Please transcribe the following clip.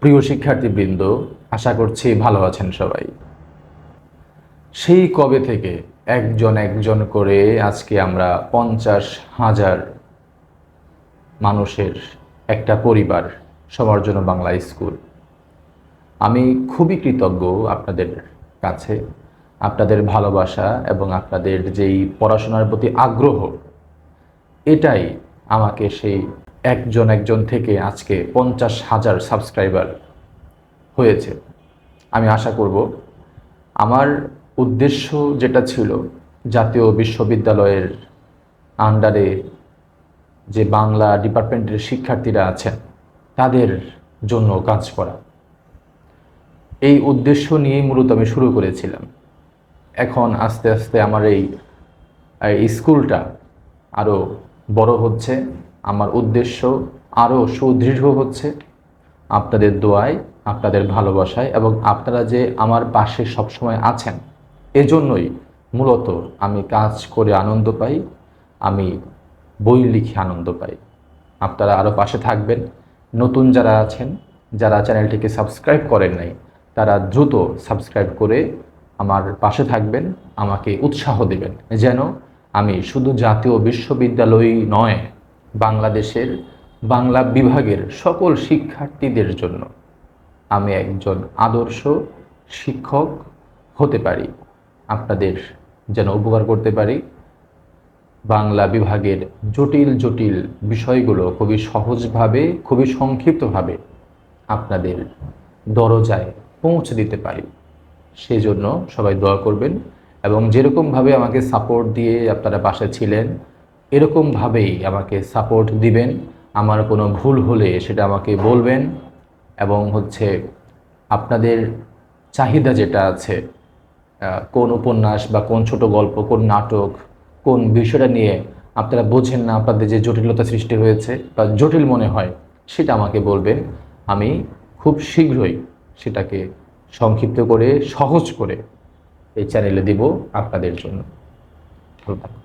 প্রিয় শিক্ষার্থীবৃন্দ, আশা করছি ভালো আছেন সবাই। সেই কবে থেকে একজন একজন করে আজকে আমরা 50,000 মানুষের একটা পরিবার, সবার জন্য বাংলা স্কুল। আমি খুবই কৃতজ্ঞ আপনাদের কাছে, আপনাদের ভালোবাসা এবং আপনাদের যেই পড়াশোনার প্রতি আগ্রহ, এটাই আমাকে সেই একজন একজন থেকে আজকে 50,000 সাবস্ক্রাইবার হয়েছে। আমি আশা করব আমার উদ্দেশ্য যেটা ছিল জাতীয় বিশ্ববিদ্যালয়ের আন্ডারে যে বাংলা ডিপার্টমেন্টের শিক্ষার্থীরা আছেন তাদের জন্য কাজ করা, এই উদ্দেশ্য নিয়েই মূলত আমি শুরু করেছিলাম। এখন আস্তে আস্তে আমার এই স্কুলটা আরও বড় হচ্ছে, আমার উদ্দেশ্য আরও সুদৃঢ় হচ্ছে আপনাদের দোয়ায়, আপনাদের ভালোবাসায় এবং আপনারা যে আমার পাশে সবসময় আছেন, এজন্যই মূলত আমি কাজ করে আনন্দ পাই, আমি বই লিখে আনন্দ পাই। আপনারা আরও পাশে থাকবেন। নতুন যারা আছেন, যারা চ্যানেলটিকে সাবস্ক্রাইব করেন নাই, তারা দ্রুত সাবস্ক্রাইব করে আমার পাশে থাকবেন, আমাকে উৎসাহ দেবেন যেন আমি শুধু জাতীয় বিশ্ববিদ্যালয়ই নয়, বাংলাদেশের বাংলা বিভাগের সকল শিক্ষার্থীদের জন্য আমি একজন আদর্শ শিক্ষক হতে পারি, আপনাদের যেন উপকার করতে পারি। বাংলা বিভাগের জটিল জটিল বিষয়গুলো খুবই সহজভাবে, খুবই সংক্ষিপ্তভাবে আপনাদের দরজায় পৌঁছে দিতে পারি। সেই জন্য সবাই দোয়া করবেন এবং যেরকমভাবে আমাকে সাপোর্ট দিয়ে আপনারা পাশে ছিলেন, এরকমভাবেই আমাকে সাপোর্ট দিবেন। আমার কোনো ভুল হলে সেটা আমাকে বলবেন এবং আপনাদের চাহিদা যেটা আছে, কোন উপন্যাস বা কোন ছোট গল্প, কোন নাটক, কোন বিষয়টা নিয়ে আপনারা বোঝেন না, আপনাদের যে জটিলতা সৃষ্টি হয়েছে বা জটিল মনে হয়, সেটা আমাকে বলবেন। আমি খুব শীঘ্রই সেটাকে সংক্ষিপ্ত করে, সহজ করে এই চ্যানেলে দিব আপনাদের জন্য। ভালো থাকুন।